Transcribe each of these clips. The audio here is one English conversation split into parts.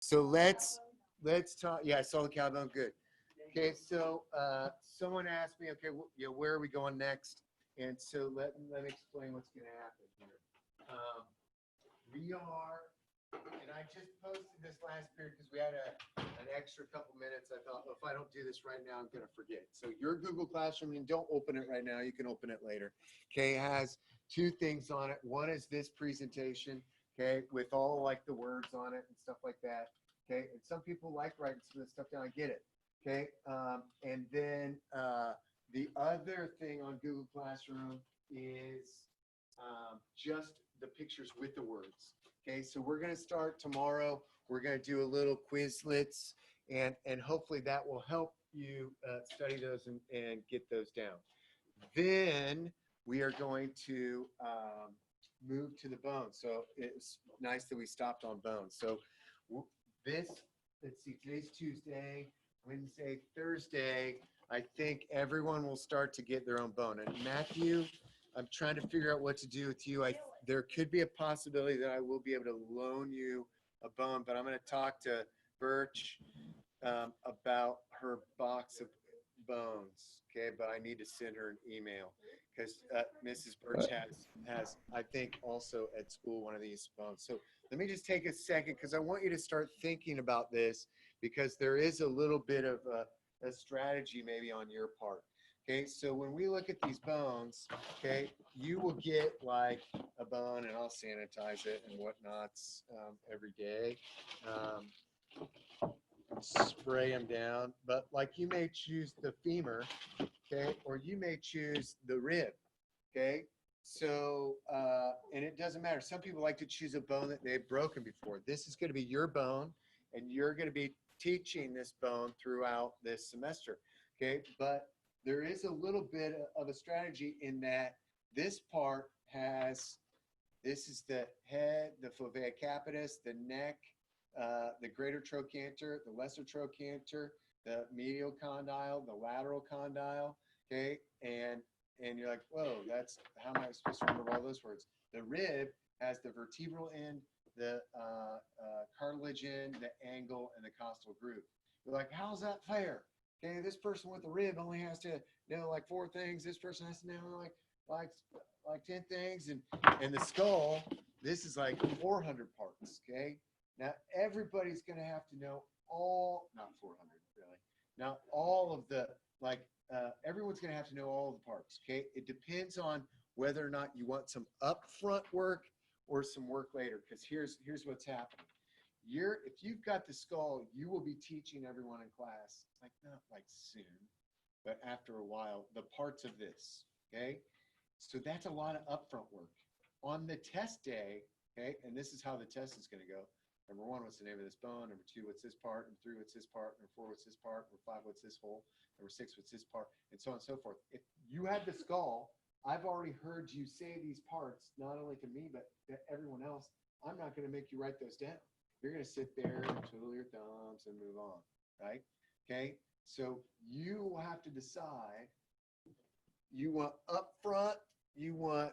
So let's talk. Yeah, I saw the cowbell. Good. Okay, so someone asked me, okay, where are we going next? And so let me explain what's going to happen here. We are, and I just posted this last period because we had an extra couple minutes. I thought, well, if I don't do this right now, I'm going to forget. So your Google Classroom, and don't open it right now. You can open it later. Okay, it has two things on it. One is this presentation, okay, with all like the words on it and stuff like that. Okay, and some people like writing some of this stuff down. I get it. Okay, and then the other thing on Google Classroom is just the pictures with the words. Okay, so we're going to start tomorrow. We're going to do a little Quizlets, and hopefully that will help you study those and get those down. Then we are going to move to the bones. So it's nice that we stopped on bones. So this, let's see, today's Tuesday, Wednesday, Thursday. I think everyone will start to get their own bone. And Matthew, I'm trying to figure out what to do with you. There could be a possibility that I will be able to loan you a bone, but I'm going to talk to Birch about her box of bones. Okay, but I need to send her an email because Mrs. Birch has, I think, also at school one of these bones. So let me just take a second because I want you to start thinking about this because there is a little bit of a strategy maybe on your part. Okay, so when we look at these bones, okay, you will get like a bone, and I'll sanitize it and whatnots every day. Spray them down, but like you may choose the femur, okay, or you may choose the rib, okay. So, and it doesn't matter. Some people like to choose a bone that they've broken before. This is going to be your bone, and you're going to be teaching this bone throughout this semester, okay. But there is a little bit of a strategy in that this part has, this is the head, the fovea capitis, the neck, the greater trochanter, the lesser trochanter, the medial condyle, the lateral condyle, okay? And you're like, whoa, that's, how am I supposed to remember all those words? The rib has the vertebral end, the cartilage end, the angle, and the costal groove. You're like, how's that fair? Okay, this person with the rib only has to know like 4 things. This person has to know like 10 things. And the skull, this is like 400 parts, okay? Now, everybody's going to have to know all, not 400 really. Now, all of the, like, everyone's going to have to know all of the parts, okay? It depends on whether or not you want some upfront work or some work later, because here's what's happening. If you've got the skull, you will be teaching everyone in class, like not like soon, but after a while, the parts of this, okay? So that's a lot of upfront work. On the test day, okay, and this is how the test is going to go. Number 1, what's the name of this bone? Number 2, what's this part? Number 3, what's this part? Number 4, what's this part? Number 5, what's this hole? Number 6, what's this part? And so on and so forth. If you have the skull, I've already heard you say these parts, not only to me, but to everyone else. I'm not going to make you write those down. You're going to sit there and twiddle your thumbs and move on, right? Okay, so you will have to decide, you want upfront, you want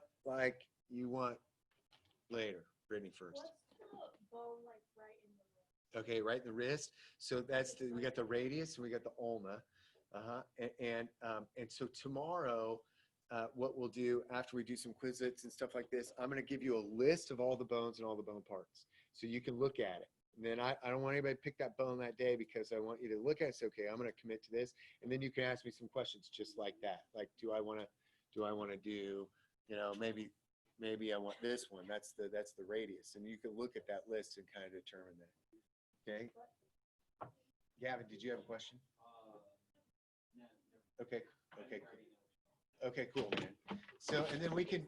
later. Brittany first. What's the bone like right in the wrist? Okay, right in the wrist. So that's we got the radius and we got the ulna. And so tomorrow, what we'll do after we do some Quizlets and stuff like this, I'm going to give you a list of all the bones and all the bone parts, so you can look at it. And then I don't want anybody to pick that bone that day because I want you to look at it and say, okay, I'm going to commit to this. And then you can ask me some questions just like that. Like, do I want to do, maybe I want this one. That's the radius. And you can look at that list and kind of determine that. Okay. Gavin, did you have a question? Okay. Okay, cool, man. So, and then we can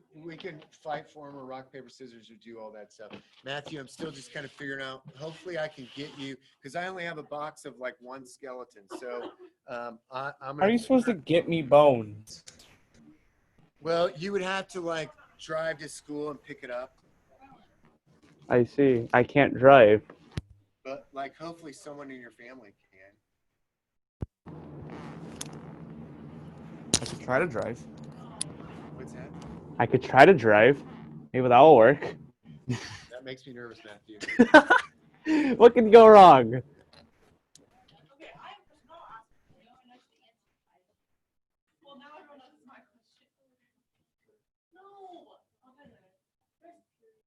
fight for them or rock, paper, scissors or do all that stuff. Matthew, I'm still just kind of figuring out, hopefully I can get you, because I only have a box of like 1 skeleton. So I'm How are you supposed to get me bones? Well, you would have to like drive to school and pick it up. I see. I can't drive. But like hopefully someone in your family can. I could try to drive. What's that? I could try to drive. Maybe that'll work. That makes me nervous, Matthew. What could go wrong? Okay, I'm not asking. No one knows the answer. Well, now everyone knows my question. No. Okay. Rest period.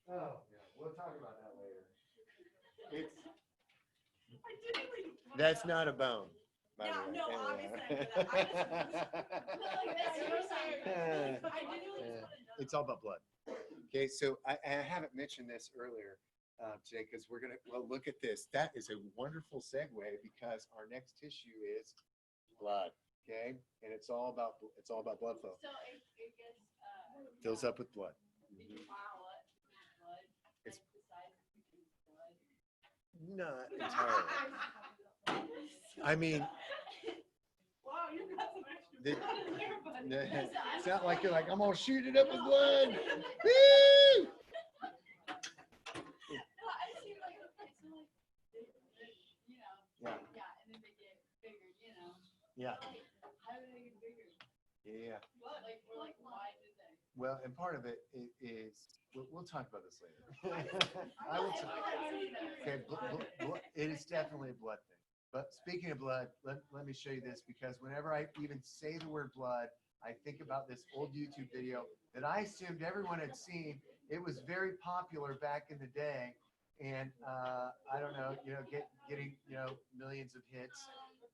Oh, yeah, we'll talk about that later. It's, I didn't even look it that's up. not a bone, by Yeah, the way. no, obviously I knew that. I just- I genuinely just wanna know. It's all about blood. Okay, so I haven't mentioned this earlier today because we're gonna, well, look at this. That is a wonderful segue because our next tissue is blood. Okay, and it's all about blood flow. So it gets, Fills up with blood. wow, what? Blood? It's- Like the size of people's blood? Not entirely. I mean, Wow, you got some extra The- blood in there, buddy. it's not like you're like, I'm gonna shoot it up with blood. Woo! No, I see like, okay, so like, you know, Yeah, yeah, and then they get bigger, you know. yeah, Like, how do they get bigger? yeah. What, like, or like, why did they? Well, and part of it is, we'll talk about this later. I will talk. Okay, it is definitely a blood thing. But speaking of blood, let me show you this because whenever I even say the word blood, I think about this old YouTube video that I assumed everyone had seen. It was very popular back in the day. And I don't know, getting, millions of hits.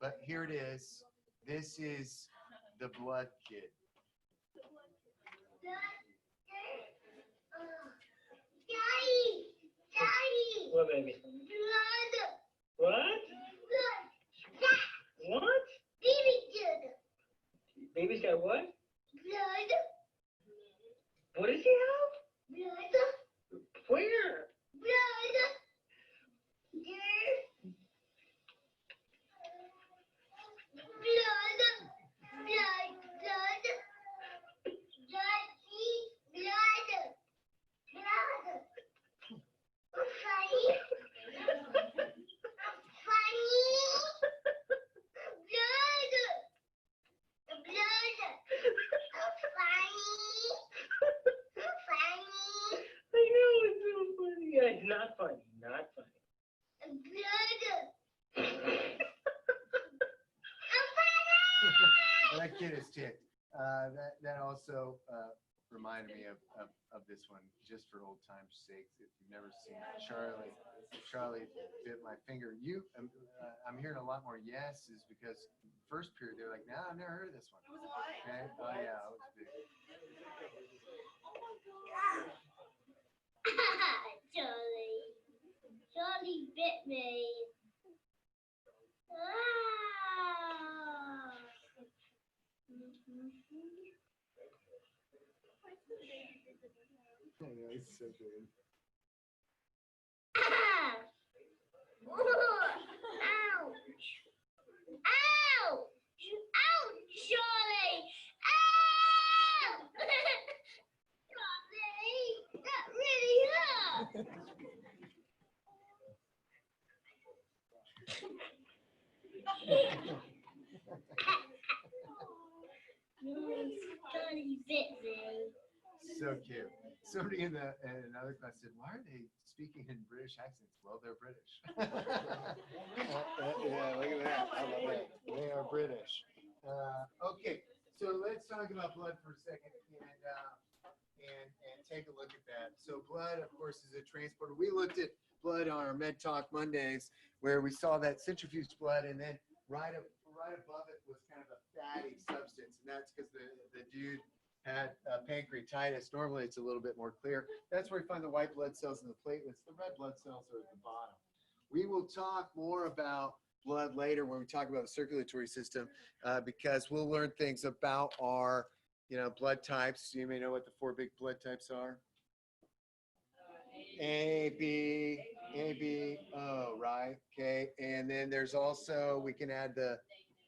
But here it is. This is the Blood Kid. What, baby? What? What? Baby's got what? What does he have? Where? I know, it's so funny. Yeah, it's not funny. Not funny. That kid is ticked. That also reminded me of this one, just for old time's sake. If you've never seen Charlie bit my finger. I'm hearing a lot more yeses because first period they're like, no, I've never heard of this one. It was a bite. Okay. Oh yeah, it was big. Charlie bit me. I know, it's so good. Ouch! Ouch! Ouch, Charlie! Ow! That really hurt! Charlie bit me. So cute. Somebody in another class said, "Why are they speaking in British accents?" Well, they're British. Yeah, look at that. I love that. They are British. Okay, so let's talk about blood for a second and take a look at that. So blood, of course, is a transporter. We looked at blood on our Med Talk Mondays, where we saw that centrifuged blood, and then right above it was kind of a fatty substance, and that's because the dude had pancreatitis. Normally it's a little bit more clear. That's where we find the white blood cells and the platelets. The red blood cells are at the bottom. We will talk more about blood later when we talk about the circulatory system because we'll learn things about our blood types. You may know what the 4 big blood types are. A, B, O, right? Okay, and then there's also, we can add the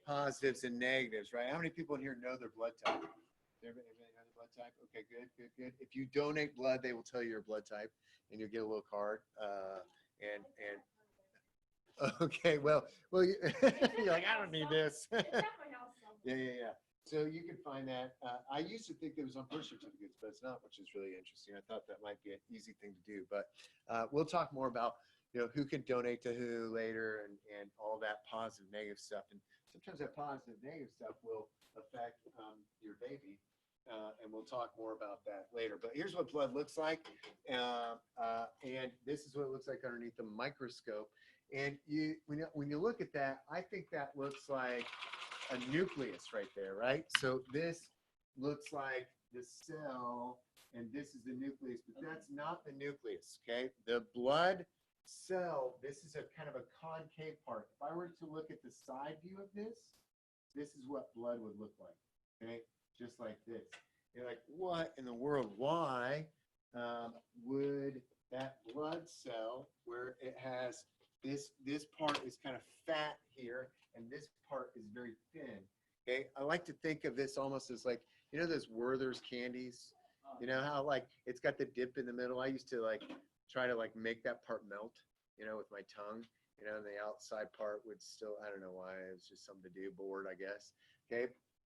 positives and negatives, right? How many people in here know their blood type? Everybody know their blood type? Okay, good. If you donate blood, they will tell you your blood type, and you'll get a little card. Okay, well, you're like, I don't need this. It's at my house somewhere. Yeah. So you can find that. I used to think it was on birth certificates, but it's not, which is really interesting. I thought that might be an easy thing to do, but we'll talk more about who can donate to who later and all that positive, negative stuff. And sometimes that positive, negative stuff will affect your baby. And we'll talk more about that later. But here's what blood looks like. And this is what it looks like underneath the microscope. And when you look at that, I think that looks like a nucleus right there, right? So this looks like the cell, and this is the nucleus, but that's not the nucleus, okay? The blood cell, this is a kind of a concave part. If I were to look at the side view of this, this is what blood would look like, okay? Just like this. You're like, what in the world? Why would that blood cell, where it has this part is kind of fat here, and this part is very thin, okay? I like to think of this almost as like, those Werther's candies? You know how like it's got the dip in the middle? I used to like try to like make that part melt, with my tongue, and the outside part would still, I don't know why, it was just something to do, bored, I guess, okay?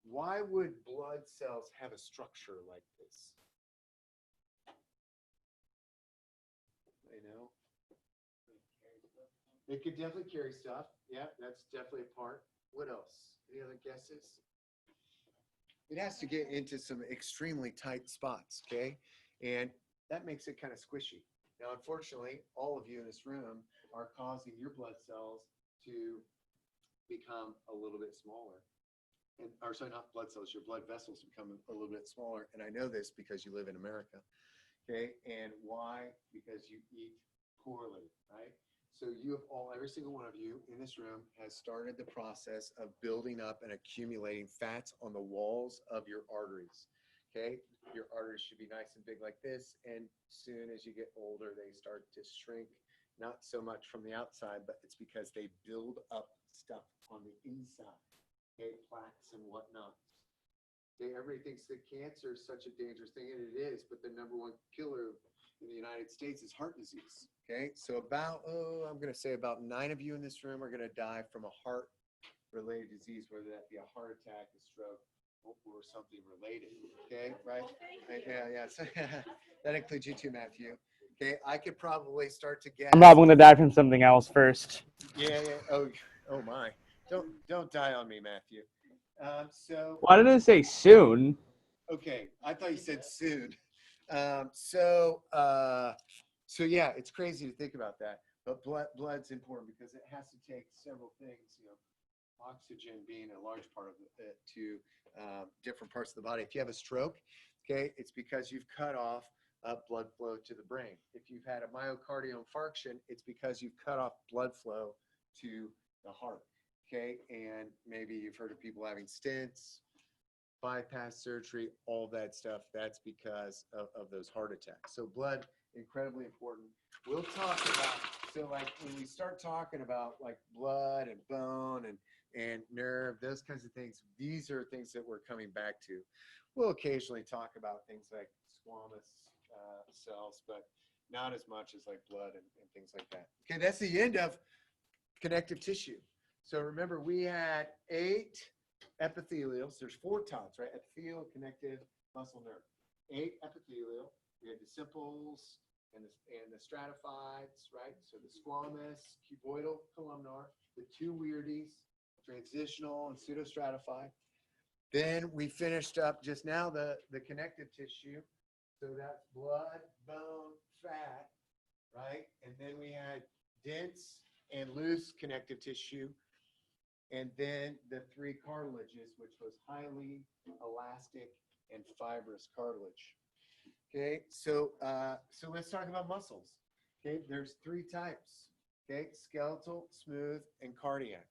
Why would blood cells have a structure like this? They could definitely carry stuff. Yeah, that's definitely a part. What else? Any other guesses? It has to get into some extremely tight spots, okay? And that makes it kind of squishy. Now, unfortunately, all of you in this room are causing your blood cells to become a little bit smaller. Or sorry, not blood cells, your blood vessels become a little bit smaller. And I know this because you live in America, okay? And why? Because you eat poorly, right? So every single one of you in this room has started the process of building up and accumulating fats on the walls of your arteries, okay? Your arteries should be nice and big like this, and soon as you get older, they start to shrink, not so much from the outside, but it's because they build up stuff on the inside, okay? Plaques and whatnot. Okay, everybody thinks that cancer is such a dangerous thing, and it is, but the number one killer in the United States is heart disease. Okay, so I'm going to say about 9 of you in this room are going to die from a heart-related disease, whether that be a heart attack, a stroke, or something related. Okay, right? Yeah. So that includes you too, Matthew. Okay, I could probably start to guess. I'm probably gonna die from something else first. Yeah. Oh my! Don't die on me, Matthew. So. Why did it say soon? Okay, I thought you said soon. So yeah, it's crazy to think about that. But blood's important because it has to take several things, oxygen being a large part of it to different parts of the body. If you have a stroke, okay, it's because you've cut off blood flow to the brain. If you've had a myocardial infarction, it's because you've cut off blood flow to the heart, okay? And maybe you've heard of people having stents, bypass surgery, all that stuff. That's because of those heart attacks. So blood, incredibly important. We'll talk about, so like when we start talking about like blood and bone and nerve, those kinds of things, these are things that we're coming back to. We'll occasionally talk about things like squamous cells, but not as much as like blood and things like that. Okay, that's the end of connective tissue. So remember, we had 8 epithelials. There's 4 types, right? Epithelial, connective, muscle, nerve. 8 epithelial. We had the simples and the stratifieds, right? So the squamous, cuboidal, columnar, the 2 weirdies, transitional and pseudostratified. Then we finished up just now the connective tissue. So that's blood, bone, fat, right? And then we had dense and loose connective tissue. And then the 3 cartilages, which was highly elastic and fibrous cartilage. Okay, so let's talk about muscles. Okay, there's 3 types. Okay, skeletal, smooth, and cardiac.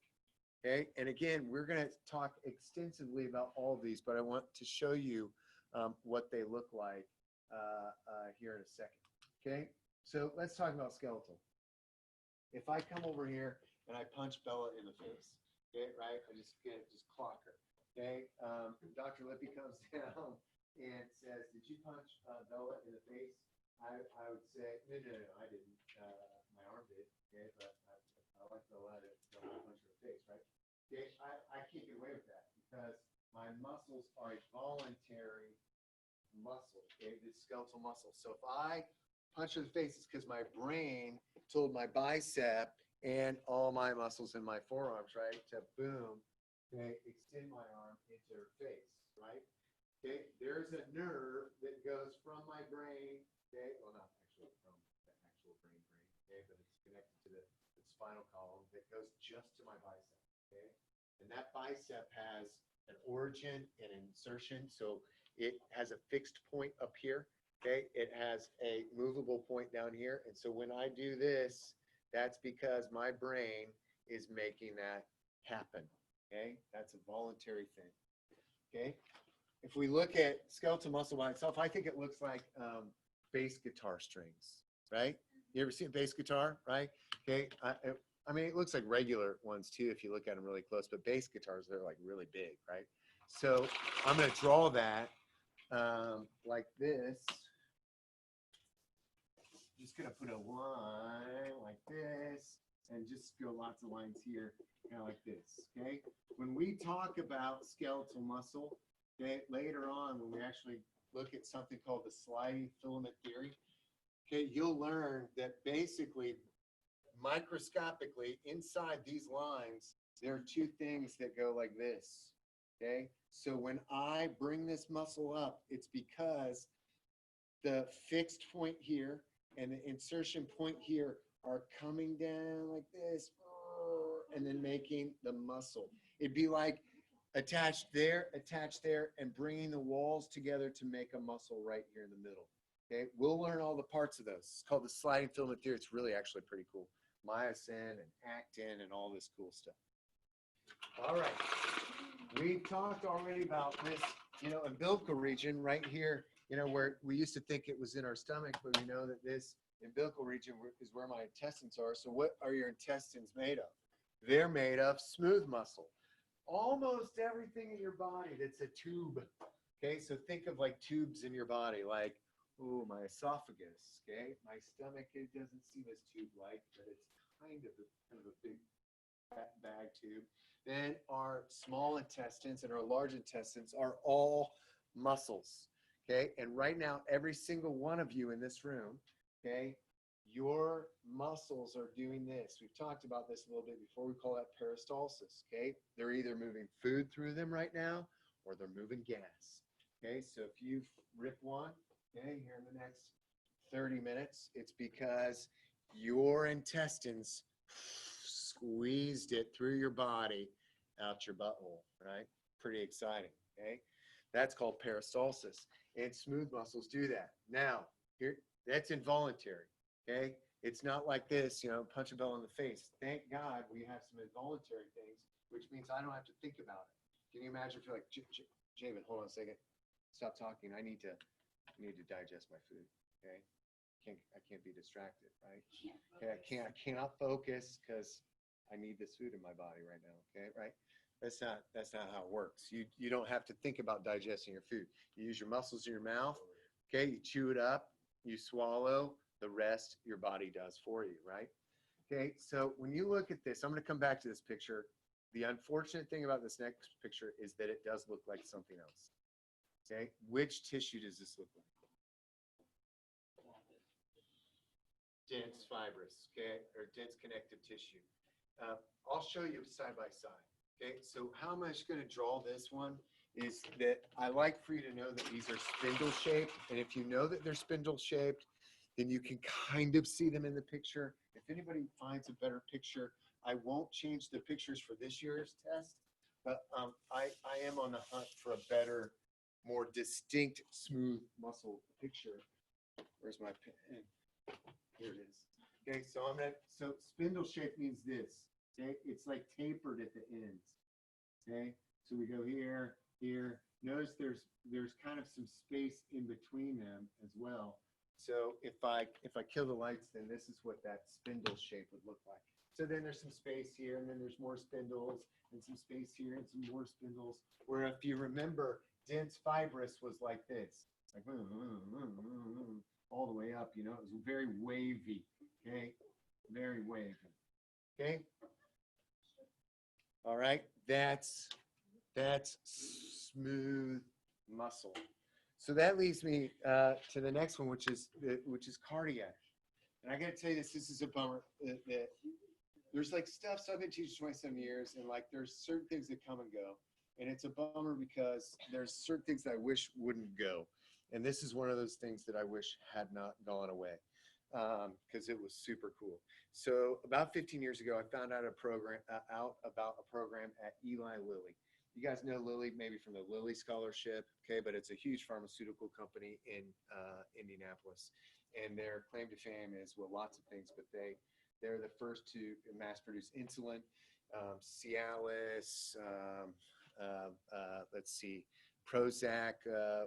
Okay, and again, we're going to talk extensively about all of these, but I want to show you what they look like here in a second. Okay, so let's talk about skeletal. If I come over here and I punch Bella in the face, okay, right? I just clock her. Okay, Dr. Lippy comes down and says, "Did you punch Bella in the face?" I would say, no, I didn't. My arm did. Okay, but I like Bella to punch her in the face, right? Okay, I can't get away with that because my my muscles are a voluntary muscle, okay, this skeletal muscle. So if I punch in the face, it's because my brain told my bicep and all my muscles in my forearms, right, to boom, okay, extend my arm into her face, right? Okay, there's a nerve that goes from my brain, okay, well, not actually from the actual brain, okay, but it's connected to the spinal column that goes just to my bicep, okay? And that bicep has an origin and an insertion, so it has a fixed point up here, okay? It has a movable point down here, and so when I do this, that's because my brain is making that happen, okay? That's a voluntary thing, okay? If we look at skeletal muscle by itself, I think it looks like bass guitar strings, right? You ever seen a bass guitar, right? Okay, I mean, it looks like regular ones too if you look at them really close, but bass guitars, they're like really big, right? So I'm going to draw that like this. Just going to put a line like this and just go lots of lines here, kind of like this, okay? When we talk about skeletal muscle, okay, later on when we actually look at something called the sliding filament theory, okay, you'll learn that basically microscopically inside these lines, there are two things that go like this, okay? So when I bring this muscle up, it's because the fixed point here and the insertion point here are coming down like this and then making the muscle. It'd be like attached there, and bringing the walls together to make a muscle right here in the middle. Okay, we'll learn all the parts of those. It's called the sliding filament theory. It's really actually pretty cool. Myosin and actin and all this cool stuff. All right, we talked already about this, umbilical region right here, where we used to think it was in our stomach, but we know that this umbilical region is where my intestines are. So what are your intestines made of? They're made of smooth muscle. Almost everything in your body that's a tube. Okay, so think of like tubes in your body, like, oh, my esophagus, okay? My stomach, it doesn't seem as tube-like, but it's kind of a big fat bag tube. Then our small intestines and our large intestines are all muscles, okay? And right now, every single one of you in this room, okay, your muscles are doing this. We've talked about this a little bit before. We call that peristalsis, okay? They're either moving food through them right now or they're moving gas, okay? So if you rip one, okay, here in the next 30 minutes, it's because your intestines squeezed it through your body out your butthole, right? Pretty exciting, okay? That's called peristalsis, and smooth muscles do that. Now, here, that's involuntary, okay? It's not like this, punch a bell in the face. Thank God we have some involuntary things, which means I don't have to think about it. Can you imagine if you're like, Jamin, hold on a second. Stop talking. I need to digest my food, okay? I can't be distracted, right? Okay, I cannot focus because I need this food in my body right now, okay, right? That's not how it works. You don't have to think about digesting your food. You use your muscles in your mouth, okay? You chew it up, you swallow, the rest your body does for you, right? Okay, so when you look at this, I'm going to come back to this picture. The unfortunate thing about this next picture is that it does look like something else. Okay, which tissue does this look like? Dense fibrous, okay, or dense connective tissue. I'll show you side by side. Okay, so how I'm just going to draw this one is that I like for you to know that these are spindle shaped, and if you know that they're spindle shaped, then you can kind of see them in the picture. If anybody finds a better picture, I won't change the pictures for this year's test, but I am on the hunt for a better, more distinct, smooth muscle picture. Where's my pen? Here it is. Okay, so spindle shape means this. Okay, it's like tapered at the ends. Okay, so we go here, here. Notice there's kind of some space in between them as well. So if I kill the lights, then this is what that spindle shape would look like. So then there's some space here, and then there's more spindles, and some space here, and some more spindles. Where if you remember, dense fibrous was like this, like all the way up. It was very wavy. Okay, very wavy. Okay. All right, that's smooth muscle. So that leads me to the next one, which is cardiac. And I got to tell you this is a bummer. That there's like stuff. So I've been teaching 27 years, and like there's certain things that come and go, and it's a bummer because there's certain things that I wish wouldn't go, and this is one of those things that I wish had not gone away, because it was super cool. So about 15 years ago, I found out about a program at Eli Lilly. You guys know Lilly maybe from the Lilly Scholarship, okay? But it's a huge pharmaceutical company in Indianapolis, and their claim to fame is, well, lots of things, but they're the first to mass produce insulin, Cialis, let's see, Prozac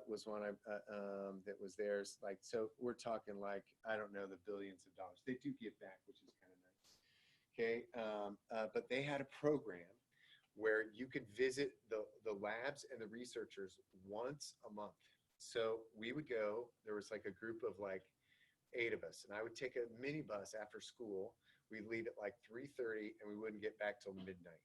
was one that was theirs. Like, so we're talking like, I don't know, the billions of dollars. They do give back, which is kind of nice. Okay, but they had a program where you could visit the labs and the researchers once a month. So we would go, there was like a group of like 8 of us, and I would take a minibus after school. We'd leave at like 3:30 and we wouldn't get back till midnight.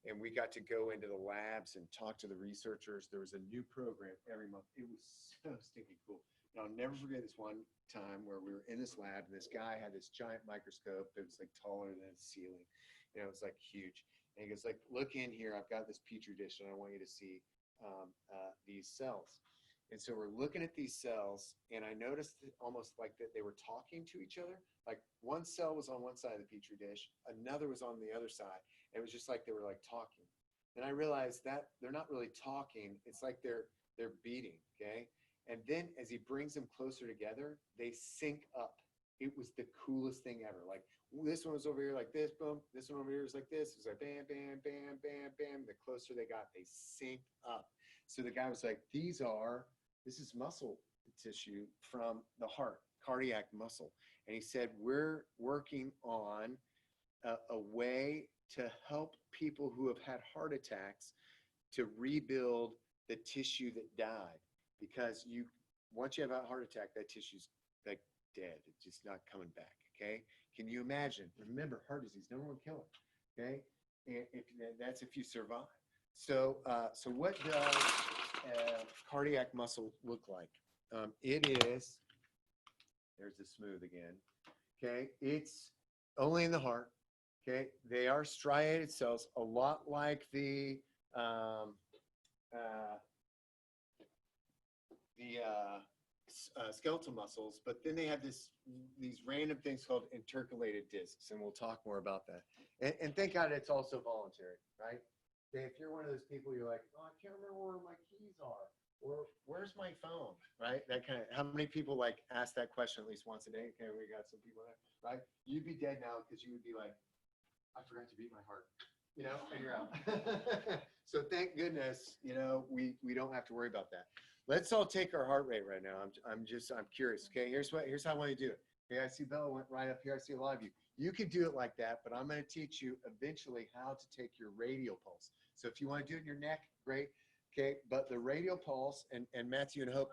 And we got to go into the labs and talk to the researchers. There was a new program every month. It was so stinking cool. And I'll never forget this one time where we were in this lab, and this guy had this giant microscope that was like taller than the ceiling. You know, it was like huge. And he goes like, look in here, I've got this petri dish and I want you to see these cells. And so we're looking at these cells, and I noticed almost like that they were talking to each other. Like one cell was on one side of the petri dish, another was on the other side. It was just like they were like talking. And I realized that they're not really talking. It's like they're beating, okay? And then as he brings them closer together, they sync up. It was the coolest thing ever. Like this one was over here like this, boom. This one over here was like this. It was like bam, bam, bam, bam, bam. The closer they got, they synced up. So the guy was like, this is muscle tissue from the heart, cardiac muscle. And he said, we're working on a way to help people who have had heart attacks to rebuild the tissue that died. Because once you have a heart attack, that tissue's like dead. It's just not coming back, okay? Can you imagine? Remember, heart disease, number one killer, okay? And that's if you survive. So what does cardiac muscle look like? It is, there's the smooth again, okay? It's only in the heart, okay? They are striated cells, a lot like the skeletal muscles, but then they have these random things called intercalated discs, and we'll talk more about that. And thank God it's also voluntary, right? Okay, if you're one of those people, you're like, oh, I can't remember where my keys are, or where's my phone, right? That kind of, how many people like ask that question at least once a day? Okay, we got some people there, right? You'd be dead now because you would be like, I forgot to beat my heart, you know, and you're out. So thank goodness, you know, we don't have to worry about that. Let's all take our heart rate right now. I'm curious. Okay, here's how I want to do it. Okay, I see Bella went right up here. I see a lot of you. You could do it like that, but I'm going to teach you eventually how to take your radial pulse. So if you want to do it in your neck, great. Okay, but the radial pulse, and Matthew and Hope,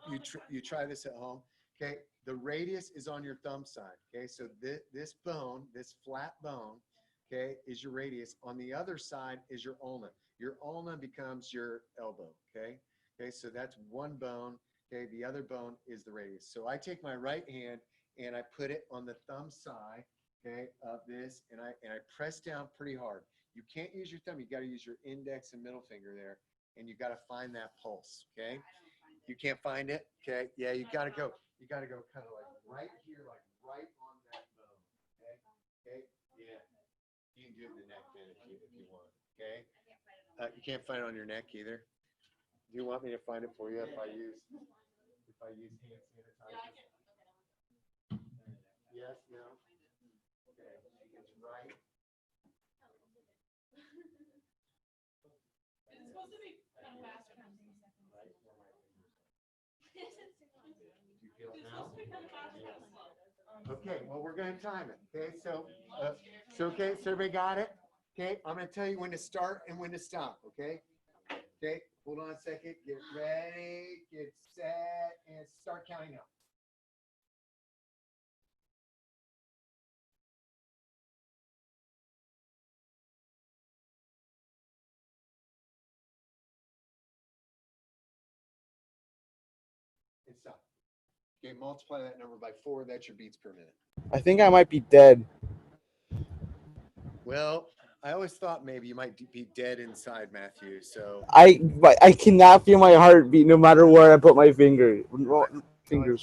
you try this at home. Okay, the radius is on your thumb side. Okay, so this bone, this flat bone, okay, is your radius. On the other side is your ulna. Your ulna becomes your elbow. Okay. Okay, so that's one bone. Okay, the other bone is the radius. So I take my right hand and I put it on the thumb side, okay, of this, and I press down pretty hard. You can't use your thumb. You got to use your index and middle finger there, and you got to find that pulse. Okay, you can't find it. Okay, yeah, you got to go. You got to go kind of like right here, like right on that bone. Okay, okay, yeah. You can do it in the neck then if you want. Okay, you can't find it on your neck either. Do you want me to find it for you if I use hand sanitizer? Yes, no? Okay, it's right. It's supposed to be kind of faster. Right where my fingers are. It's Do you feel it now? supposed to be kind of fast, kind of slow. Okay, well, we're gonna time it, okay? So everybody got it? Okay, I'm gonna tell you when to start and when to stop, okay? Okay, hold on a second, get ready, get set, and start counting up. and stop. Okay, multiply that number by 4. That's your beats per minute. I think I might be dead. Well, I always thought maybe you might be dead inside, Matthew. So I cannot feel my heartbeat no matter where I put my fingers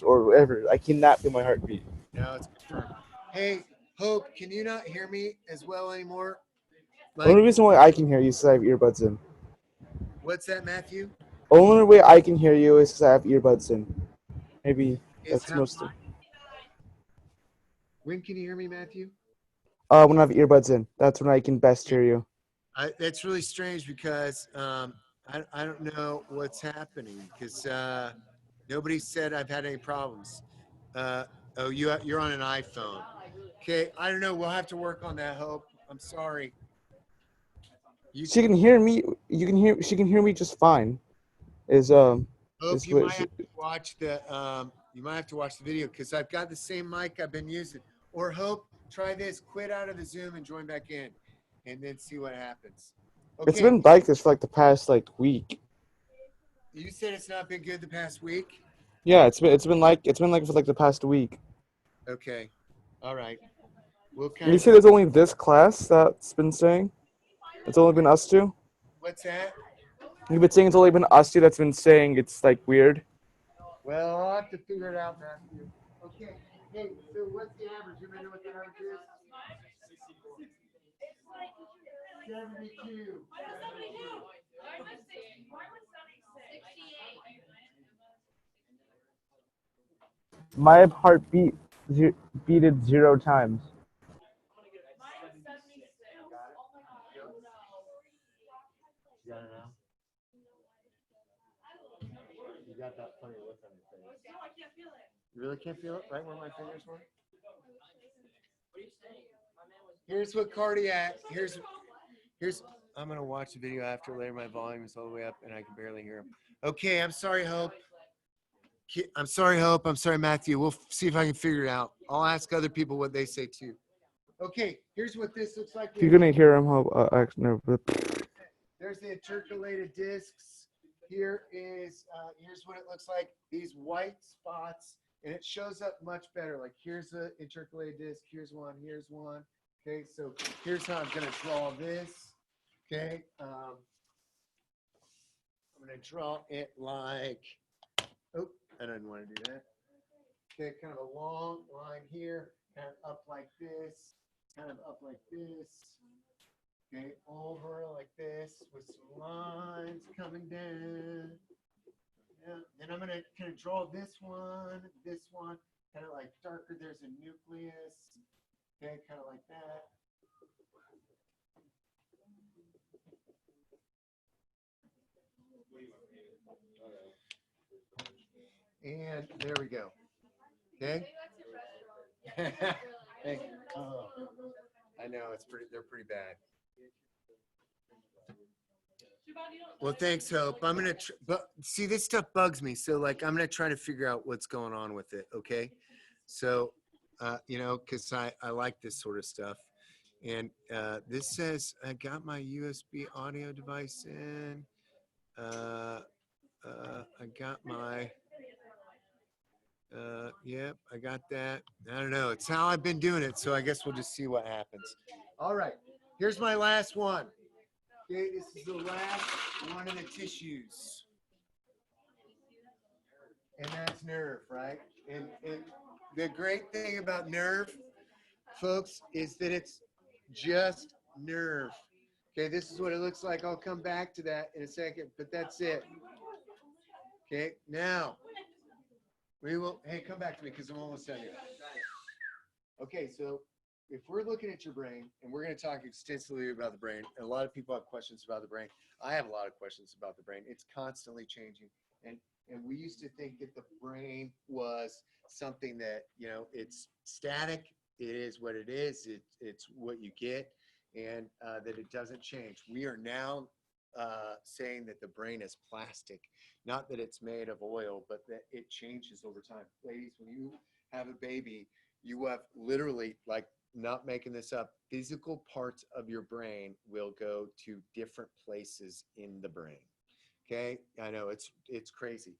or whatever. I cannot feel my heartbeat. now it's confirmed. Hey, Hope, can you not hear me as well anymore? The only Like, reason why I can hear you is because I have earbuds in. what's that, Matthew? Only way I can hear you is because I have earbuds in. Maybe Is that's how, mostly. when can you hear me, Matthew? When I have earbuds in, that's when I can best hear you. That's really strange because I don't know what's happening because nobody said I've had any problems. You're on an iPhone. Okay, I don't know. We'll have to work on that, Hope. I'm sorry. She can hear me. You can hear. She can hear me just fine. Is Hope, is you what might she, have to watch the video because I've got the same mic I've been using. Or Hope, try this. Quit out of the Zoom and join back in, and then see what happens. It's Okay. been like this for like the past like week. You said it's not been good the past week. Yeah, it's been like for like the past week. Okay. All right. We'll And kind you of. say there's only this class that's been saying? It's only been us two? What's that? You've been saying it's only been us two that's been saying it's like weird. Well, I'll have to figure it out, Matthew. Okay. Hey, so what's the average? You know what the average is? 72. My heart beated 0 times. You got it now? You got that funny look on your face. You really can't feel it right where my fingers were? Here's what cardiac, here's, I'm gonna watch the video after later. My volume is all the way up and I can barely hear him. Okay, I'm sorry, Hope. I'm sorry, Hope. I'm sorry, Matthew. We'll see if I can figure it out. I'll ask other people what they say too. Okay, here's what this looks like. If you're gonna hear him, no, but There's the intercalated discs. Here is, here's what it looks like. These white spots, and it shows up much better. Like here's the intercalated disc. Here's one. Here's one. Okay, so here's how I'm gonna draw this. Okay, I'm gonna draw it like. Oh, I didn't want to do that. Okay, kind of a long line here, kind of up like this, kind of up like this. Okay, over like this with some lines coming down. Yeah, then I'm gonna kind of draw this one, kind of like darker. There's a nucleus. Okay, kind of like that. And there we go. Okay. Hey, oh, I know they're pretty bad. Well, thanks, Hope. I'm gonna, but see, this stuff bugs me. So, like, I'm gonna try to figure out what's going on with it. Okay, so, because I like this sort of stuff, and this says I got my USB audio device in. I got my. Yep, I got that. I don't know. It's how I've been doing it. So I guess we'll just see what happens. All right. Here's my last one. Okay, this is the last one of the tissues. And that's nerve, right? And the great thing about nerve, folks, is that it's just nerve. Okay, this is what it looks like. I'll come back to that in a second, but that's it. Okay, now we will, hey, come back to me because I'm almost done here. Okay, so if we're looking at your brain, and we're going to talk extensively about the brain, and a lot of people have questions about the brain. I have a lot of questions about the brain. It's constantly changing. And we used to think that the brain was something that, it's static. It is what it is. It's what you get, and that it doesn't change. We are now saying that the brain is plastic, not that it's made of oil, but that it changes over time. Ladies, when you have a baby, you have literally, like, not making this up, physical parts of your brain will go to different places in the brain. Okay, I know it's crazy.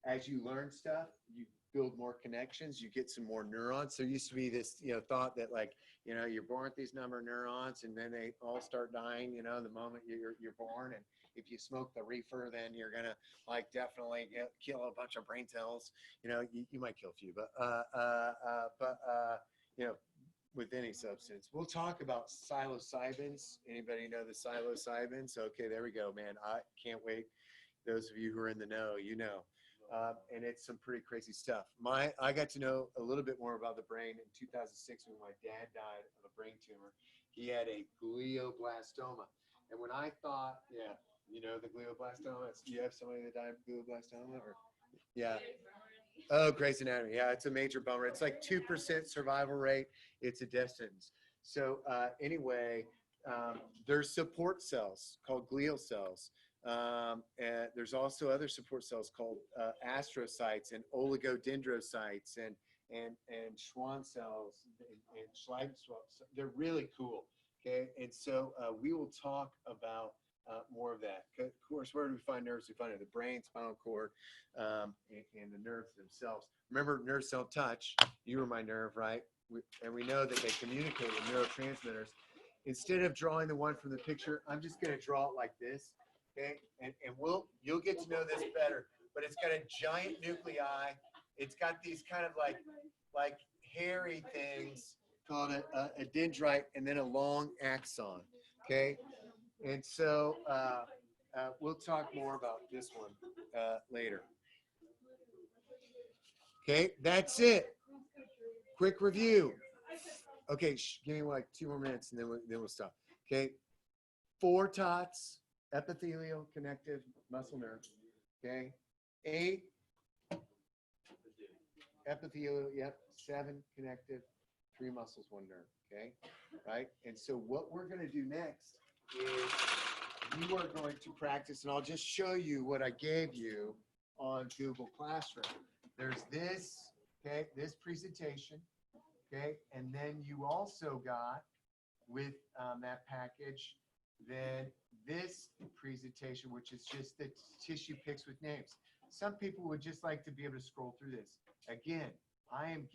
as you learn stuff, you build more connections, you get some more neurons. There used to be this, thought that like, you're born with these number of neurons and then they all start dying, the moment you're born. And if you smoke the reefer, then you're going to like definitely kill a bunch of brain cells. You might kill a few, but with any substance. We'll talk about psilocybins. Anybody know the psilocybins? Okay, there we go, man. I can't wait. Those of you who are in the know, and it's some pretty crazy stuff. I got to know a little bit more about the brain in 2006 when my dad died of a brain tumor. He had a glioblastoma. And when I thought, the glioblastoma, you have somebody that died of glioblastoma? Or, yeah. Oh, Grey's Anatomy. Yeah, it's a major bummer. It's like 2% survival rate. It's a death sentence. So anyway, there's support cells called glial cells. And there's also other support cells called astrocytes and oligodendrocytes and Schwann cells and Schleiden-cells. They're really cool. Okay, and so we will talk about more of that. Of course, where do we find nerves? We find it in the brain, spinal cord, and the nerves themselves. Remember, nerves don't touch. You were my nerve, right? And we know that they communicate with neurotransmitters. Instead of drawing the one from the picture, I'm just going to draw it like this. Okay, and you'll get to know this better. But it's got a giant nuclei. It's got these kind of like hairy things called a dendrite, and then a long axon. Okay, and so we'll talk more about this one later. Okay, that's it. Quick review. Okay, give me like 2 more minutes, and then we'll stop. Okay, 4 TOTs. Epithelial, connective, muscle nerve. Okay. 8 epithelial, 7 connective, 3 muscles, 1 nerve. Okay. Right. And so what we're going to do next is you are going to practice, and I'll just show you what I gave you on Google Classroom. There's this, okay, this presentation. Okay. And then you also got with that package, then this presentation, which is just the tissue pics with names. Some people would just like to be able to scroll through this. Again, I'm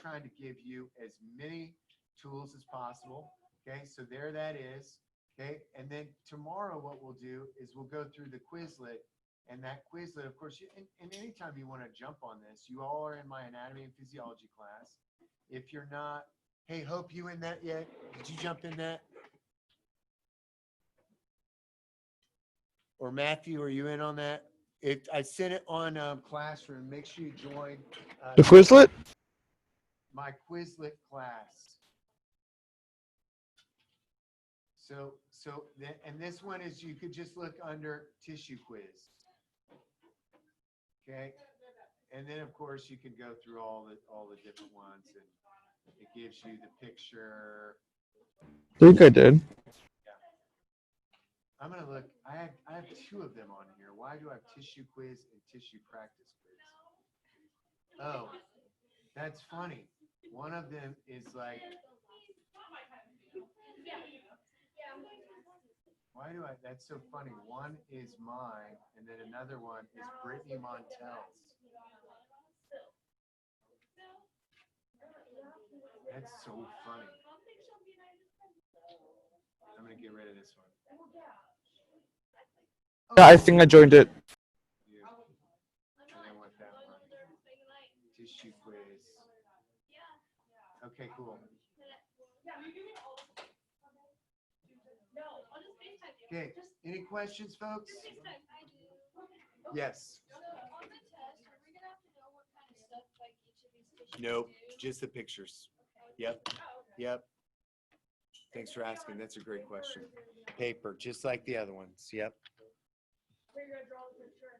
trying to give you as many tools as possible. Okay, so there that is. Okay, and then tomorrow what we'll do is we'll go through the Quizlet, and that Quizlet, of course, and anytime you want to jump on this, you all are in my anatomy and physiology class. If you're not, hey, Hope, you in that yet? Did you jump in that? Or Matthew, are you in on that? If I sent it on Classroom, make sure you join The Quizlet? my Quizlet class. And this one is, you could just look under tissue quiz. Okay. And then of course you can go through all the different ones, and it gives you the picture. I think I did. I'm gonna look. I have 2 of them on here. Why do I have tissue quiz and tissue practice quiz? Oh, that's funny. One of them is like, that's so funny. One is mine, and then another one is Brittany Montel's. That's so funny. I'm gonna get rid of this one. Yeah, I think I joined it. And I want that one. Tissue quiz. Okay, cool. Okay, any questions, folks? Yes. Nope, just the pictures. Yep, yep. Thanks for asking. That's a great question. Paper, just like the other ones. Yep.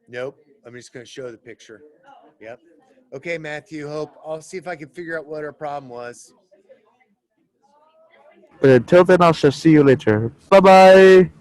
Nope, I'm just going to show the picture. Yep. Okay, Matthew, Hope. I'll see if I can figure out what our problem was. But until then, I shall see you later. Bye-bye.